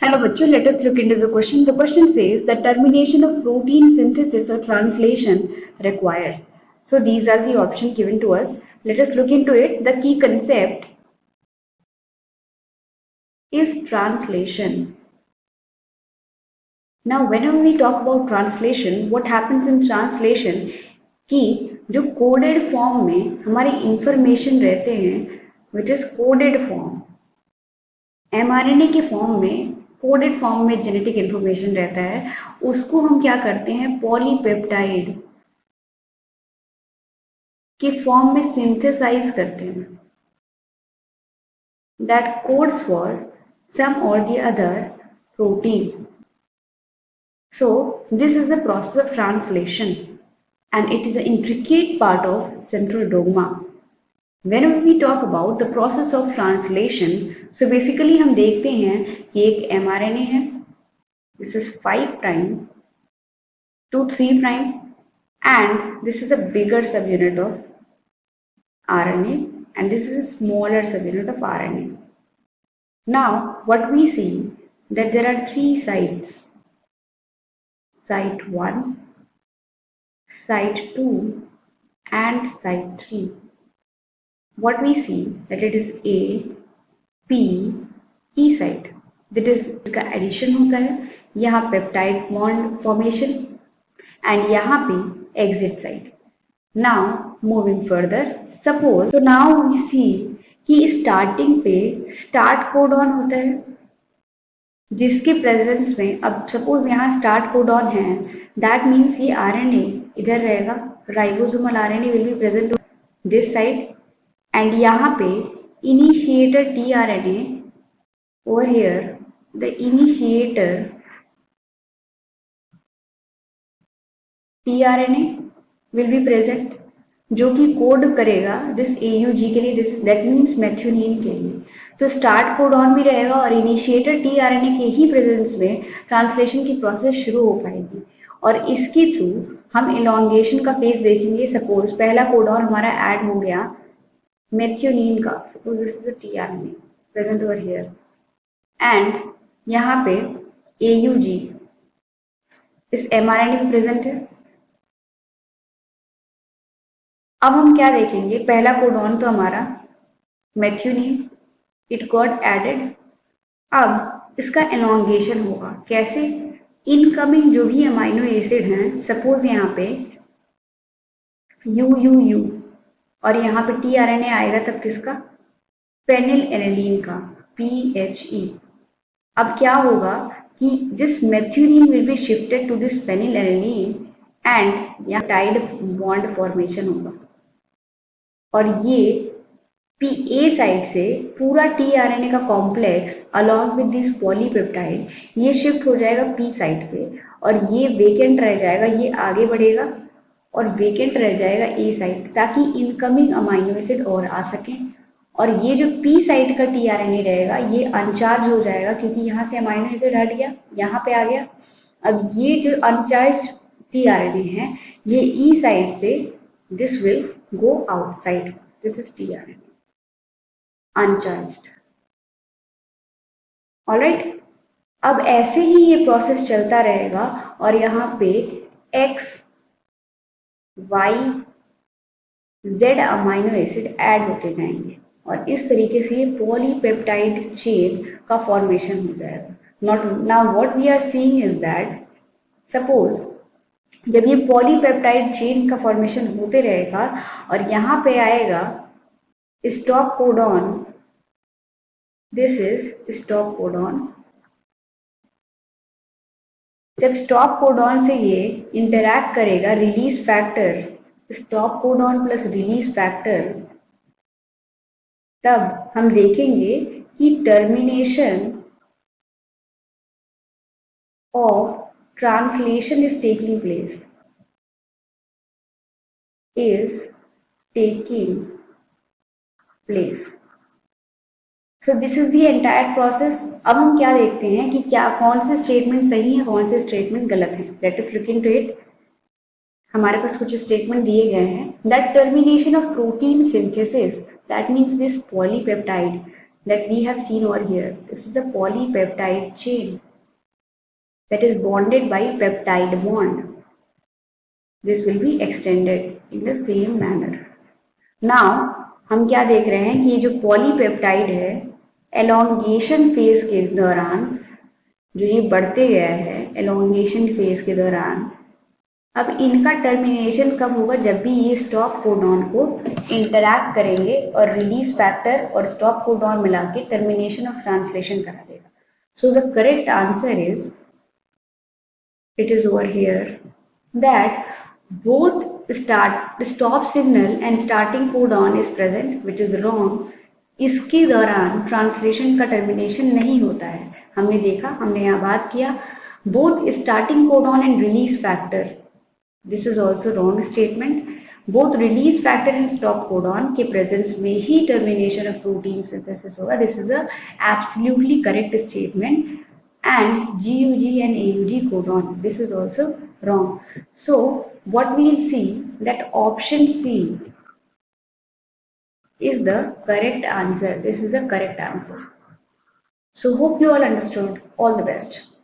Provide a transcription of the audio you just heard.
Hello bachcho, let us look into the question. The question says the termination of protein synthesis or translation requires. So these are the options given to us. Let us look into it. The key concept is translation. Now whenever we talk about translation, what happens in translation कि जो coded form में हमारे information रहते हैं which is coded form, mRNA के form में coded form में genetic information रहता है, उसको हम क्या करते हैं पॉलीपेप्टाइड के फॉर्म में सिंथेसाइज करते हैं दैट कोड्स फॉर सम और the other protein. So this is the process of translation and it is an intricate part of central dogma. Whenever we talk about the process of translation, so basically हम देखते हैं कि एक mRNA है, this is 5 prime to 3 prime and this is a bigger subunit of RNA and this is a smaller subunit of RNA. Now what we see that there are 3 sites, site 1, site 2 and site 3. What we see that it is A, P, E site. That is इसका addition होता है, यहाँ peptide bond formation and यहाँ पे exit site. Now moving further, suppose तो now we सी कि starting पे start codon होता है जिसके प्रेजेंस में, अब सपोज यहाँ स्टार्ट कोडॉन है, दैट मीन्स ये आरएनए इधर रहेगा, ribosomal RNA will be present this side and यहाँ पे initiator tRNA over here the initiator tRNA will be present जो कि कोड करेगा दिस AUG के लिए, दिस दैट मीन्स मेथियोनिन के लिए. तो स्टार्ट कोडॉन भी रहेगा और इनिशिएटर टीआरएनए के ही प्रेजेंस में ट्रांसलेशन की प्रोसेस शुरू हो पाएगी और इसके थ्रू हम इलॉन्गेशन का फेज देखेंगे. सपोज पहला कोडॉन हमारा ऐड हो गया मेथियोनिन का, suppose this is a tRNA present over here and यहाँ पे AUG इस mRNA में प्रेजेंट है. अब हम क्या देखेंगे, पहला कोडॉन तो हमारा मेथियोनिन, इट गॉट एडेड. अब इसका एलोंगेशन होगा कैसे, इनकमिंग जो भी अमाइनो एसिड हैं, सपोज यहाँ पे UUU और यहाँ पे टीआरएनए आएगा तब किसका, पेनिल एनिलीन का PHE. अब क्या होगा कि this methionine will be shifted to this phenylalanine and यहाँ टाइड बॉन्ड फॉर्मेशन होगा और ये PA साइड से पूरा टीआरएनए का complex along with this polypeptide ये शिफ्ट हो जाएगा P साइड पे और ये वेकेंट रह जाएगा, ये आगे बढ़ेगा और वेकेंट रह जाएगा A साइड ताकि इनकमिंग अमाइनो एसिड और आ सकें. और ये जो P साइड का टीआरएनए रहेगा ये अनचार्ज हो जाएगा क्योंकि यहाँ से अमाइनो एसिड हट गया, यहाँ पे आ गया. अब ये जो अनचार्ज टीआरएनए है ये E साइड से this will go outside, this is tRNA uncharged. Alright, अब ऐसे ही ये प्रोसेस चलता रहेगा और यहाँ पे X, Y, Z amino acid add होते जाएंगे और इस तरीके से ये पॉलीपेप्टाइड चेन का फॉर्मेशन हो जाएगा. Not now what we are seeing is that suppose जब ये पॉलीपेप्टाइड चेन का फॉर्मेशन होते रहेगा और यहाँ पे आएगा stop codon, this is stop codon. जब स्टॉप कोडॉन से ये इंटरैक्ट करेगा release factor, stop codon plus release factor, तब हम देखेंगे कि termination of translation is taking place, is taking place. So this is the entire process. अब हम क्या देखते हैं कि क्या कौन से स्टेटमेंट सही है, कौन से स्टेटमेंट गलत है. Let us look into it. हमारे पास कुछ स्टेटमेंट दिए गए हैं that termination of protein synthesis, that means this polypeptide that we have seen over here. This is a polypeptide chain that is bonded by peptide bond. This will be extended in the same manner. Now हम क्या देख रहे हैं कि ये जो polypeptide है elongation phase के दौरान जो ये बढ़ते गया है एलोंगेशन फेज के दौरान अब इनका टर्मिनेशन कब होगा जब भी ये स्टॉप कोडॉन को इंटरैक्ट करेंगे और रिलीज फैक्टर और स्टॉप कोडॉन मिला के टर्मिनेशन ऑफ ट्रांसलेशन करा देगा. So the correct answer is it is over here that both stop signal and starting codon is present, which is wrong. इसके दौरान ट्रांसलेशन का टर्मिनेशन नहीं होता है. हमने देखा, हमने यहाँ बात किया both starting codon and release factor. This is also wrong statement. Both release factor and stop codon के presence में ही termination of protein synthesis होगा. This is a absolutely correct statement. And GUG and AUG codon. This is also wrong. So what we will see that option C is the correct answer. This is the correct answer. So hope you all understood. All the best.